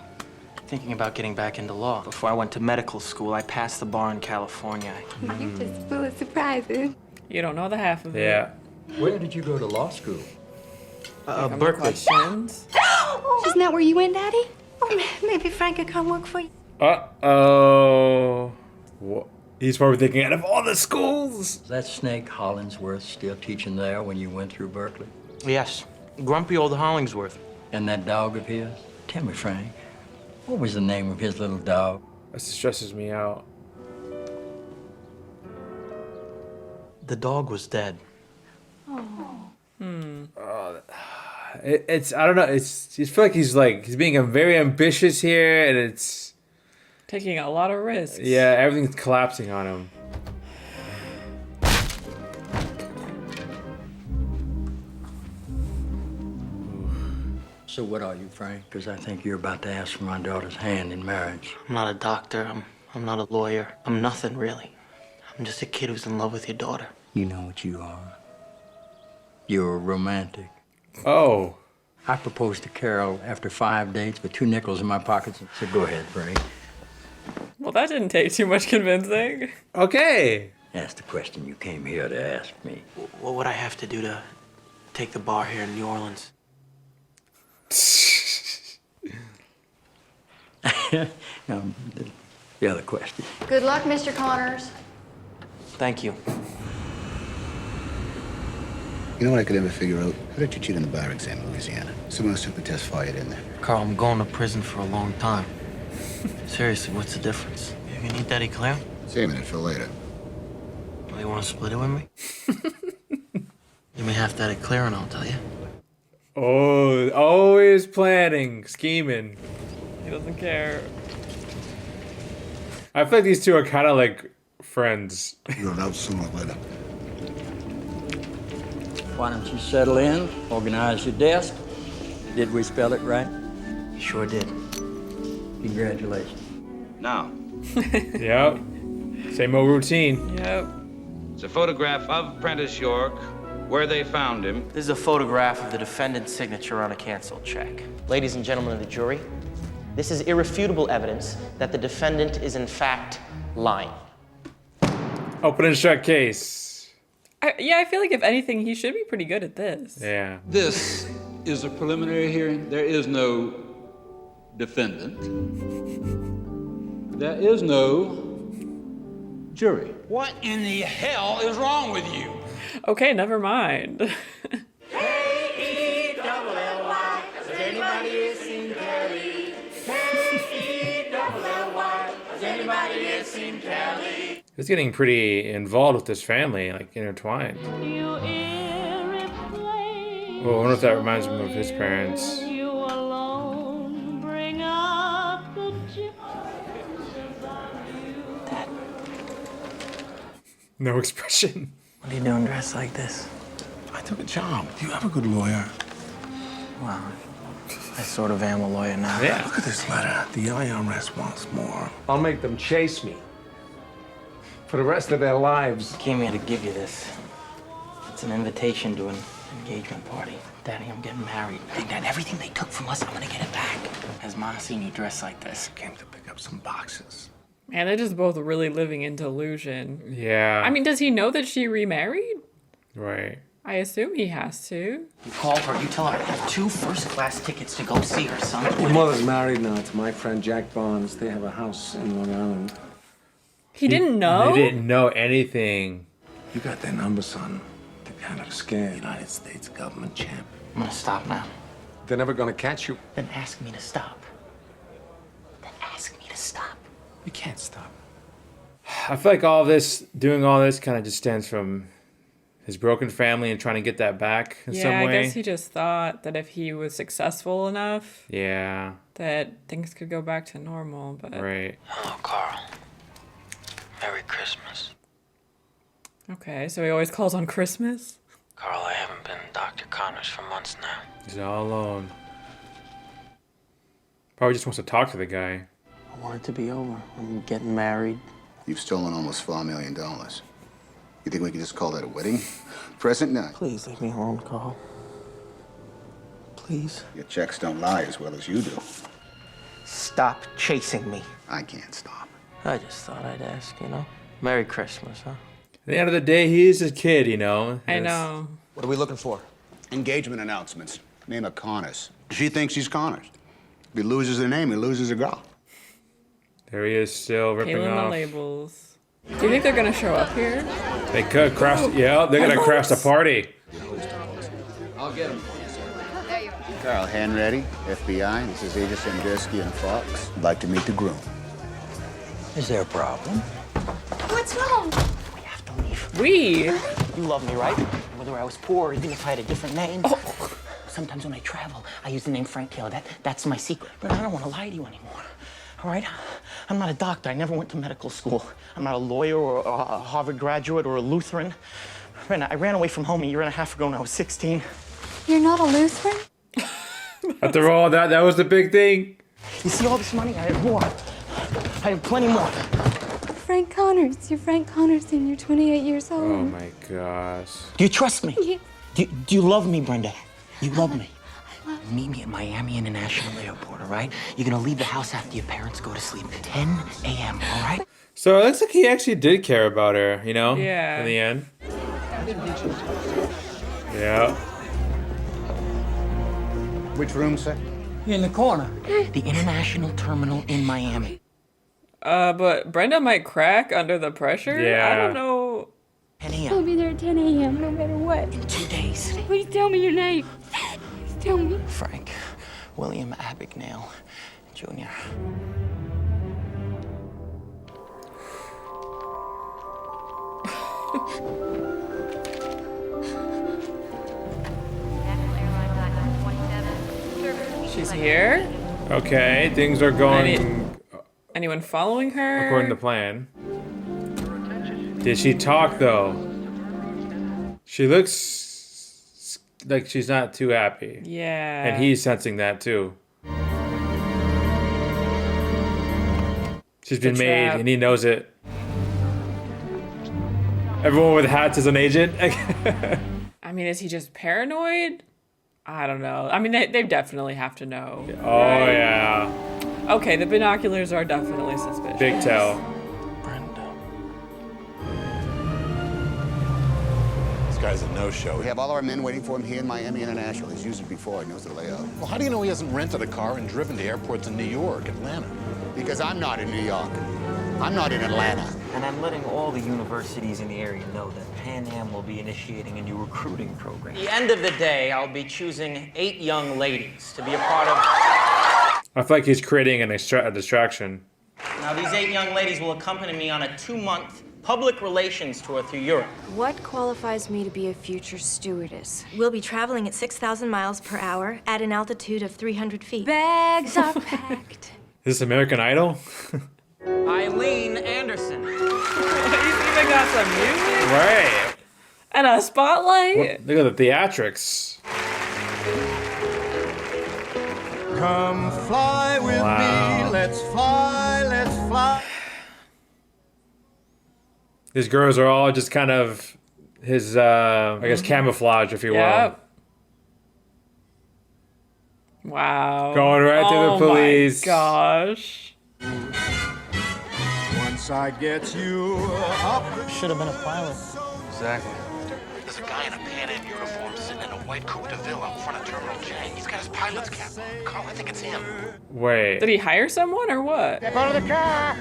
Thinking about getting back into law. Before I went to medical school, I passed the bar in California. You're just full of surprises. You don't know the half of it. Yeah. Where did you go to law school? Berkeley. Questions? Isn't that where you went, Daddy? Oh, maybe Frank could come work for you. Uh-oh. He's probably thinking, out of all the schools. Is that Snake Hollingsworth still teaching there when you went through Berkeley? Yes, grumpy old Hollingsworth. And that dog of his? Tell me, Frank, what was the name of his little dog? That stresses me out. The dog was dead. It's I don't know. It's you feel like he's being very ambitious here, and it's Taking a lot of risks. yeah, everything's collapsing on him. So what are you, Frank? Because I think you're about to ask for my daughter's hand in marriage. I'm not a doctor. I'm not a lawyer. I'm nothing, really. I'm just a kid who's in love with your daughter. You know what you are. You're a romantic. Oh. I proposed to Carol after 5 dates with 2 nickels in my pockets. So go ahead, Frank. Well, that didn't take too much convincing. Okay. Ask the question you came here to ask me. What would I have to do to take the bar here in New Orleans? Now, the other question. Good luck, Mr. Connors. Thank you. You know what I could never figure out? How did you cheat on the bar exam in Louisiana? Someone else took the test for you, didn't they? Carl, I'm going to prison for a long time. Seriously, what's the difference? You need that eclair? Saving it for later. Well, you want to split it with me? Give me half that eclair and I'll tell you. Oh, always planning, scheming. He doesn't care. I feel like these two are kind of like friends. You're out sooner or later. Why don't you settle in, organize your desk? Did we spell it right? You sure did. Congratulations. Now, Yep. Same old routine. Yep. it's a photograph of Prentice York, where they found him. This is a photograph of the defendant's signature on a canceled check. Ladies and gentlemen of the jury, this is irrefutable evidence that the defendant is in fact lying. Open and shut case. Yeah, I feel like if anything, he should be pretty good at this. Yeah. This is a preliminary hearing. There is no defendant. There is no jury. What in the hell is wrong with you? Okay, never mind. K-E-double-L-Y. Has anybody here seen Kelly? K-E-double-L-Y. Has anybody here seen Kelly? He's getting pretty involved with his family, like intertwined. You Oh, I wonder if that reminds him of his parents. You alone bring up the Dad, No expression. what are you doing dressed like this? I took a job. You have a good lawyer. Well, I sort of am a lawyer now. Yeah. Look at this letter. The IRS wants more. I'll make them chase me for the rest of their lives. I came here to give you this. It's an invitation to an engagement party. Daddy, I'm getting married. Hey, Dad, everything they took from us, I'm gonna get it back. Has Ma seen you dressed like this? Came to pick up some boxes. Man, they're just both really living in delusion. Yeah. I mean, does he know that she remarried? Right. I assume he has to. You call her, you tell her I have 2 first-class tickets to go see her son. Your mother's married now to my friend Jack Barnes. They have a house in Long Island. He didn't know? They didn't know anything. You got their number, son. They're kind of scared. United States government champ. I'm gonna stop now. They're never gonna catch you. Then ask me to stop. Then ask me to stop. You can't stop. I feel like doing all this kind of just stems from his broken family and trying to get that back in some way. I guess he just thought that if he was successful enough, Yeah. that things could go back to normal, but... Right. Hello, Carl. Merry Christmas. Okay, so he always calls on Christmas? Carl, I haven't been Dr. Connors for months now. He's all alone. Probably just wants to talk to the guy. I want it to be over. I'm getting married. You've stolen almost $4 million. You think we can just call that a wedding present? No. Please leave me alone, Carl. Please. Your checks don't lie as well as you do. Stop chasing me. I can't stop. I just thought I'd ask, you know? Merry Christmas, huh? At the end of the day, he is a kid, you know. I know. What are we looking for? Engagement announcements. Name of Connors. She thinks she's Connors. If he loses her name, he loses her girl. There he is, still ripping Peeling the off. labels. Do you think they're gonna show up here? They could crash. Yeah, they're gonna crash the party. I'll get him. Carl Hanratty, FBI. This is Agent Sandersky and Fox. I'd like to meet the groom. Is there a problem? What's wrong? We have to leave. We? You love me, right? Whether I was poor or even if I had a different name. Sometimes when I travel, I use the name Frank Taylor. That's my secret. But I don't want to lie to you anymore. All right? I'm not a doctor. I never went to medical school. I'm not a lawyer or a Harvard graduate or a Lutheran. Brenda, I ran away from home a year and a half ago when I was 16. You're not a Lutheran? After all that was the big thing. You see all this money? I have more. I have plenty more. Frank Connors. You're Frank Connors and you're 28 years old. Oh my gosh. Do you trust me? Yeah. Do you love me, Brenda? You love me. Meet me at Miami International Airport, all right? You're gonna leave the house after your parents go to sleep. 10 a.m., all right? So it looks like he actually did care about her, you know? Yeah. In the end. Yeah. Which room, sir? In the corner. The International Terminal in Miami. But Brenda might crack under the pressure? Yeah. I don't know. 10 I'll a.m. be there at 10 a.m. no matter what. In 2 days. Please tell me your name. Please tell me. Frank William Abagnale Jr. She's here? Okay, things are going Anyone following her? according to plan. Did she talk though? She looks like she's not too happy. Yeah. And he's sensing that too. She's been The made trap. and he knows it. Everyone with hats is an agent. I mean, is he just paranoid? I don't know. I mean, they definitely have to know. Oh, right? yeah. Okay, the binoculars are definitely suspicious. Big tell. Brenda. guy's a no-show. We have all our men waiting for him here in Miami International. He's used it before. He knows the layout. Well, how do you know he hasn't rented a car and driven to airports in New York, Atlanta? Because I'm not in New York. I'm not in Atlanta. And I'm letting all the universities in the area know that Pan Am will be initiating a new recruiting program. At the end of the day, I'll be choosing 8 young ladies to be a part of... I feel like he's creating a distraction. Now, these 8 young ladies will accompany me on a 2-month public relations tour through Europe. What qualifies me to be a future stewardess? We'll be traveling at 6,000 miles per hour at an altitude of 300 feet. Bags are packed. Is this American Idol? Eileen Anderson. He's even got some music. Right. And a spotlight. Look at the theatrics. Come fly with me, let's fly. These girls are all just kind of his, I guess, camouflage, if you will. Wow. Going right to the police. Oh my gosh. Once I get you up. Should have been a pilot. Exactly. There's a guy in a Pan Am uniform sitting in a white Coupe de Ville out front of Terminal J. He's got his pilot's cap on. Carl, I think it's him. Wait. Did he hire someone or what? Step out of the car.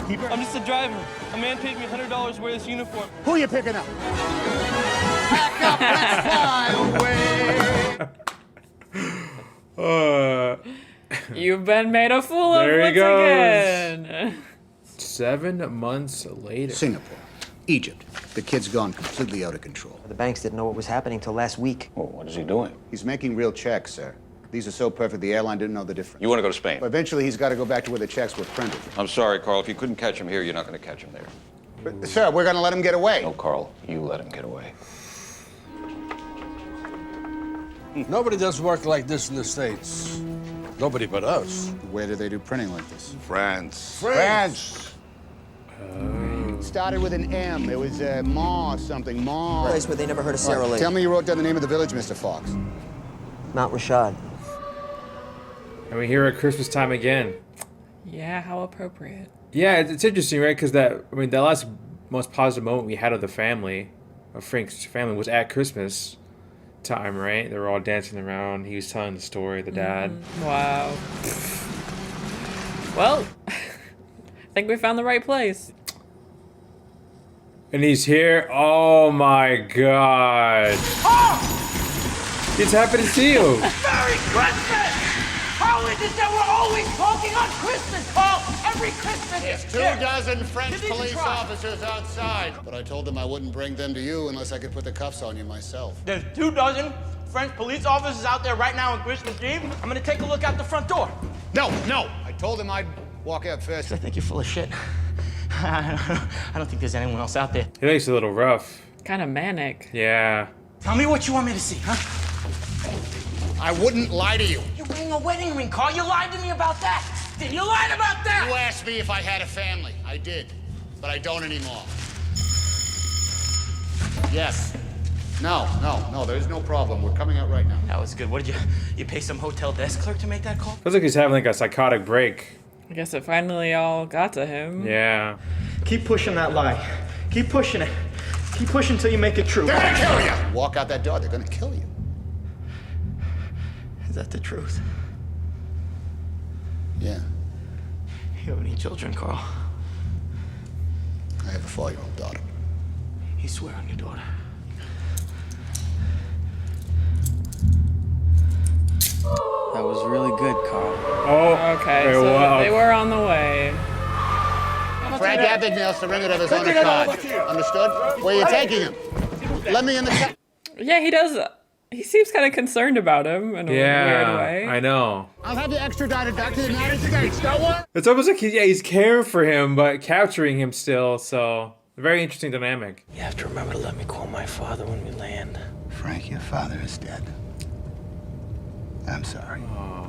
I'm just a driver. A man paid me $100 to wear this uniform. Who are you picking up? Pack up, let's fly away. You've been made a fool of There he once goes. again. 7 months later. Singapore. Egypt. The kid's gone completely out of control. The banks didn't know what was happening till last week. Well, what is he doing? He's making real checks, sir. These are so perfect, the airline didn't know the difference. You want to go to Spain? But eventually, he's got to go back to where the checks were printed. I'm sorry, Carl. If you couldn't catch him here, you're not going to catch him there. But, sir, we're going to let him get away. No, Carl. You let him get away. Nobody does work like this in the States. Nobody but us. Where do they do printing like this? France. France. It started with an M. It was Ma something. Ma. Place where they never heard of Sarah Lee. Tell me you wrote down the name of the village, Mr. Fox. Mount Rashad. And we're here at Christmas time again. Yeah, how appropriate. Yeah, it's interesting, right? Because the last most positive moment we had of the family, of Frank's family, was at Christmas time, right? They were all dancing around. He was telling the story, the dad. Wow. Well, I think we found the right place. And he's here. Oh my god. It's happening to you. Merry Christmas! How is it that we're always talking on Christmas, Paul? Every Christmas. There's 24 French police officers outside. But I told them I wouldn't bring them to you unless I could put the cuffs on you myself. There's 24 French police officers out there right now on Christmas Eve. I'm gonna take a look out the front door. No. I told them I'd walk out first. I think you're full of shit. I don't think there's anyone else out there. He looks a little rough. Kind of manic. Yeah. Tell me what you want me to see, huh? I wouldn't lie to you. You're wearing a wedding ring, Carl. You lied to me about that. You lied about that. You asked me if I had a family. I did, but I don't anymore. Yes. No, there's no problem. We're coming out right now. That was good. What did you pay some hotel desk clerk to make that call? Feels like he's having like a psychotic break. I guess it finally all got to him. Yeah. Keep pushing that lie. Keep pushing it. Keep pushing until you make it true. They're gonna kill you. Walk out that door. They're gonna kill you. Is that the truth? Yeah. You have any children, Carl? I have a 4-year-old daughter. You swear on your daughter. That was really good, Carl. Oh, Okay, so they were on the way. Frank Abagnale surrendered of his own accord. Understood? Where are you taking him? Let me in the car. Yeah, he does. He seems kind of concerned about him in a weird way. I know. I'll have you extradited back to the United States. Don't worry. It's almost like he's caring for him, but capturing him still. So, very interesting dynamic. You have to remember to let me call my father when we land. Frank, your father is dead. I'm sorry.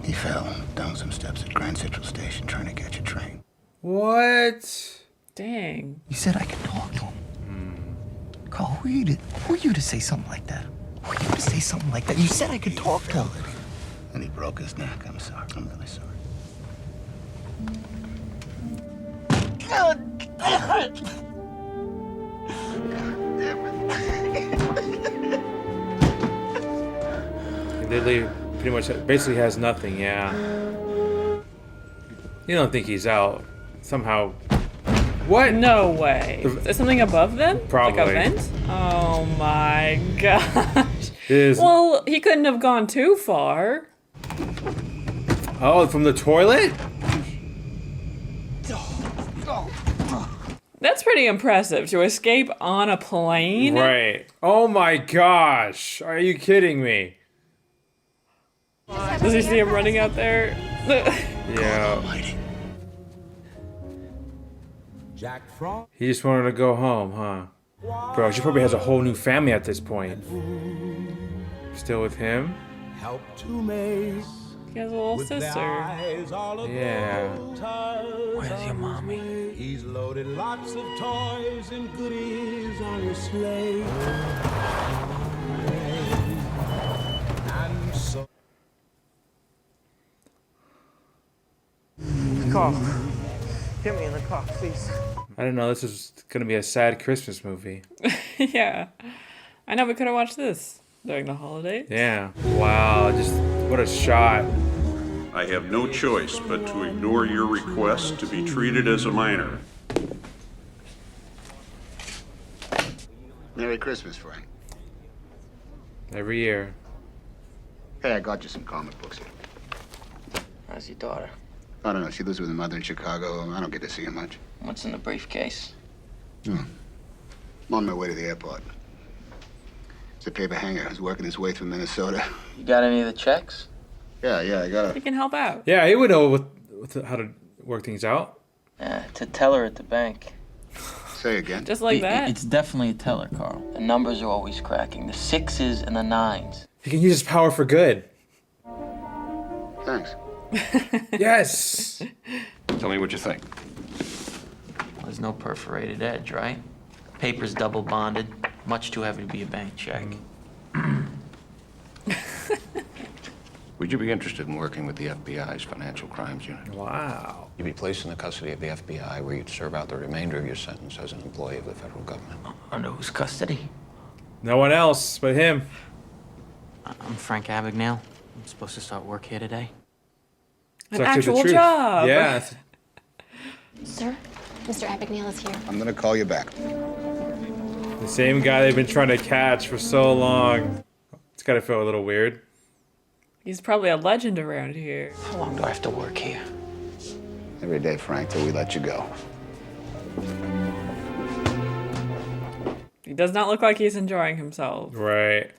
He fell down some steps at Grand Central Station trying to catch a train. What? Dang. You said I could talk to him. Carl, who are you to say something like that? Who are you to say something like that? You said I could talk to him. And he broke his neck. I'm sorry. I'm really sorry. God damn it. Literally, pretty much, basically has nothing. Yeah. You don't think he's out? Somehow. What? No way. Is there something above them? Probably. Like a vent? Oh my gosh. It is. Well, he couldn't have gone too far. Oh, from the toilet? That's pretty impressive to escape on a plane. Right. Oh my gosh. Are you kidding me? Does he see him running out there? Yeah. He just wanted to go home, huh? Bro, she probably has a whole new family at this point. Still with him? He has a little sister. Yeah. Where's your mommy? He's loaded lots of toys and goodies on his sleigh. And so Car. Get me in the car, please. I didn't know this was gonna be a sad Christmas movie. Yeah. I know we could have watched this during the holidays. Yeah. Wow, just what a shot. I have no choice but to ignore your request to be treated as a minor. Merry Christmas, Frank. Every year. Hey, I got you some comic books here. How's your daughter? I don't know. She lives with her mother in Chicago. I don't get to see her much. What's in the briefcase? I'm on my way to the airport. It's a paper hanger who's working his way through Minnesota. You got any of the checks? Yeah, I got He it. can help out. Yeah, he would know how to work things out. To teller at the bank. Say again. Just like that. It's definitely a teller, Carl. The numbers are always cracking. The 6s and the 9s. He can use his power for good. Thanks. Yes. Tell me what you think. There's no perforated edge, right? Paper's double bonded. Much too heavy to be a bank check. Would you be interested in working with the FBI's Financial Crimes Unit? Wow. You'd be placed in the custody of the FBI, where you'd serve out the remainder of your sentence as an employee of the federal government. Under whose custody? No one else but him. I'm Frank Abagnale. I'm supposed to start work here today. An actual job. Yeah. Sir, Mr. Abagnale is here. I'm gonna call you back. The same guy they've been trying to catch for so long. It's gotta feel a little weird. He's probably a legend around here. How long do I have to work here? Every day, Frank, till we let you go. He does not look like he's enjoying himself. Right.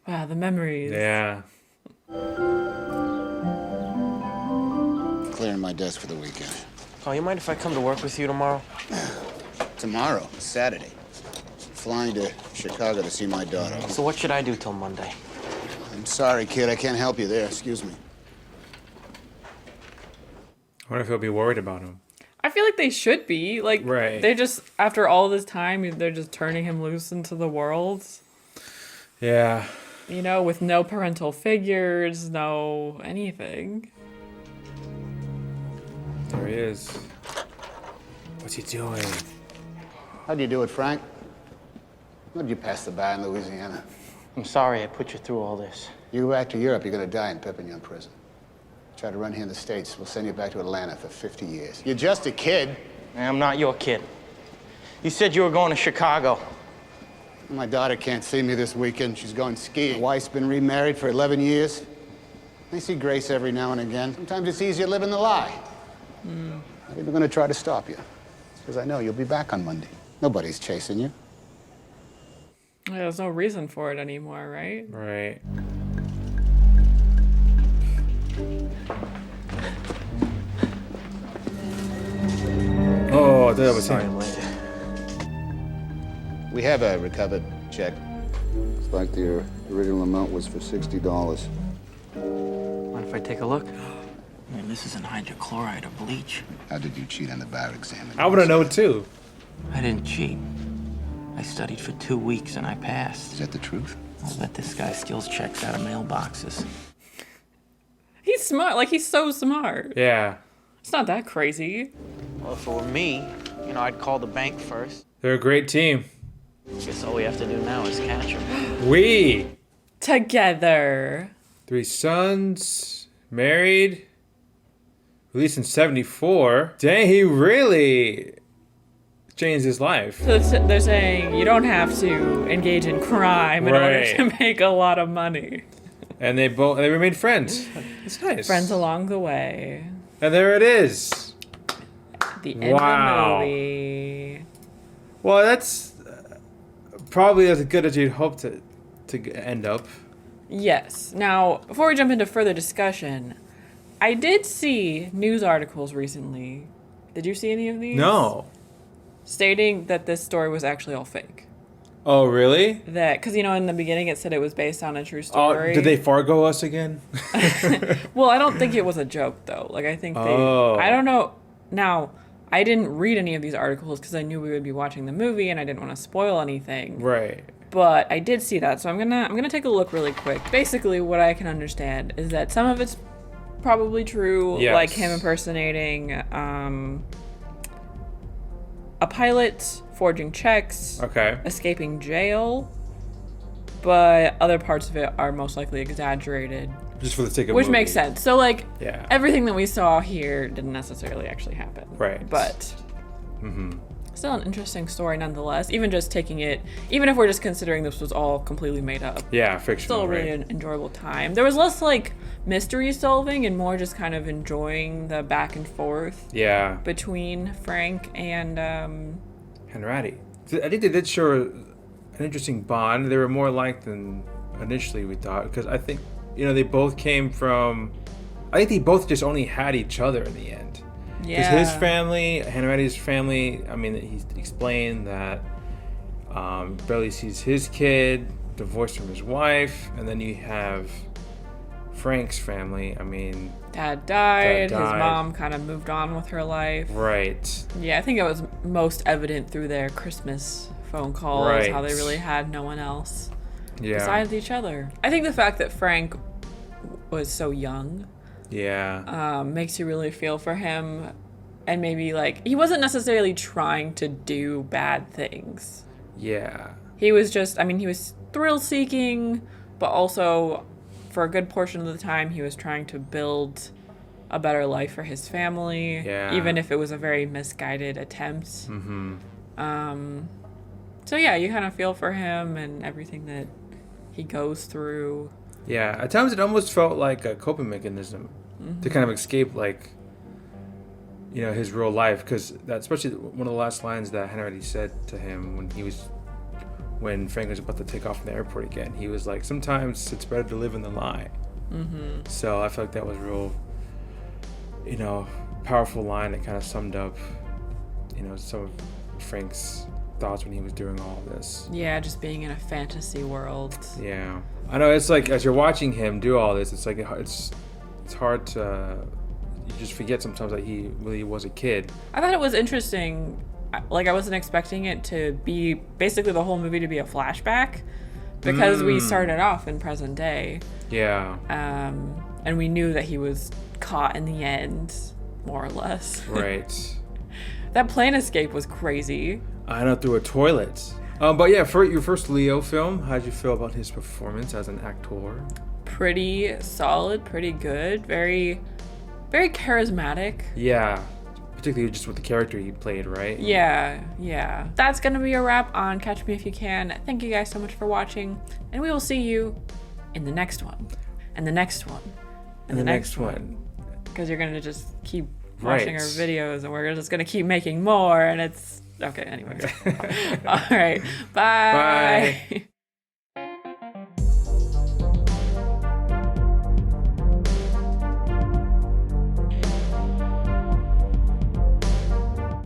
Wow, the memories. Yeah. Clearing my desk for the weekend. Oh, you mind if I come to work with you tomorrow? Tomorrow, Saturday. Flying to Chicago to see my daughter. So what should I do till Monday? I'm sorry, kid. I can't help you there. Excuse me. I wonder if he'll be worried about him. I feel like they should be. Like, Right. they just, after all this time, they're just turning him loose into the world. Yeah. You know, with no parental figures, no anything. There he is. What's he doing? How'd you do it, Frank? How'd you pass the bar in Louisiana? I'm sorry I put you through all this. You go back to Europe, you're gonna die in Perpignan prison. Try to run here in the States, we'll send you back to Atlanta for 50 years. You're just a kid. I'm not your kid. You said you were going to Chicago. My daughter can't see me this weekend. She's going skiing. My wife's been remarried for 11 years. I see Grace every now and again. Sometimes it's easier living the lie. I'm not even gonna try to stop you. Because I know you'll be back on Monday. Nobody's chasing you. Yeah, there's no reason for it anymore, right? Right. Oh, I thought that was him. We have a recovered check. Looks like the original amount was for $60. Mind if I take a look? Man, this isn't hydrochloride or bleach. How did you cheat on the bar exam? I would have known too. I didn't cheat. I studied for 2 weeks and I passed. Is that the truth? I'll bet this guy steals checks out of mailboxes. He's smart. Like, he's so smart. Yeah. It's not that crazy. Well, if it were me, I'd call the bank first. They're a great team. I guess all we have to do now is catch him. We Together. 3 sons, married, released in 74. Dang, he really changed his life. So they're saying you don't have to engage in crime in order Right. to make a lot of money. And they remained friends. It's nice. Friends along the way. And there it is. The end of the movie. Well, that's probably as good as you'd hope to end up. Yes. Now, before we jump into further discussion, I did see news articles recently. Did you see any of these? No. Stating that this story was actually all fake. Oh, really? That, because, in the beginning it said it was based on a true Oh, story. did they Fargo us again? Well, I don't think it was a joke, though. Like, I think they... Oh. I don't know. Now, I didn't read any of these articles because I knew we would be watching the movie and I didn't want to spoil anything. Right. But I did see that, so I'm gonna take a look really quick. Basically, what I can understand is that some of it's probably true, Yes. like him impersonating a pilot, forging checks, escaping jail, but other parts of it are most likely exaggerated. Just for the sake of Which movie. makes sense. So, like, Yeah. everything that we saw here didn't necessarily actually happen. Right. But Mm-hmm. still an interesting story nonetheless. Even just taking it, even if we're just considering this was all completely made up. Yeah, fictional. Still a really right. enjoyable time. There was less, like, mystery solving and more just kind of enjoying the back and forth. Yeah. Between Frank and, Henratty. I think they did show an interesting bond. They were more alike than initially we thought, because I think, they both came from... I think they both just only had each other in the end. Because his family, Henratty's family, he explained that barely sees his kid, divorced from his wife, and then you have Frank's family. Dad died. His mom kind of moved on with her life. Right. Yeah, I think it was most evident through their Christmas phone calls, Right. how they really had no one else Yeah. besides each other. I think the fact that Frank was so young makes you really feel for him, and maybe, like, he wasn't necessarily trying to do bad things. Yeah. He was just, he was thrill-seeking, but also, for a good portion of the time, he was trying to build a better life for his family, even if it was a very misguided attempt. Mm-hmm. So yeah, you kind of feel for him and everything that he goes through. Yeah, at times it almost felt like a coping mechanism to kind of escape, like, his real life. Because especially one of the last lines that Henratty said to him when Frank was about to take off from the airport again, he was like, sometimes it's better to live in the lie. Mm-hmm. So I feel like that was real, powerful line that kind of summed up, some of Frank's thoughts when he was doing all this. Yeah, just being in a fantasy world. Yeah, I know. It's like, as you're watching him do all this, it's like it's hard to, you just forget sometimes that he really was a kid. I thought it was interesting. Like, I wasn't expecting it to be basically the whole movie to be a flashback, because we started off in present day. Yeah. And we knew that he was caught in the end, more or less. Right. That plane escape was crazy. I know, through a toilet. But yeah, for your first Leo film, how'd you feel about his performance as an actor? Pretty solid, pretty good, very, very charismatic. Yeah, particularly just with the character he played, right? Yeah. That's gonna be a wrap on Catch Me If You Can. Thank you guys so much for watching, and we will see you in the next one, and the next one, and the next one. Because you're gonna just keep watching our videos, and we're just gonna keep making more, and it's okay. Anyway, all right, bye.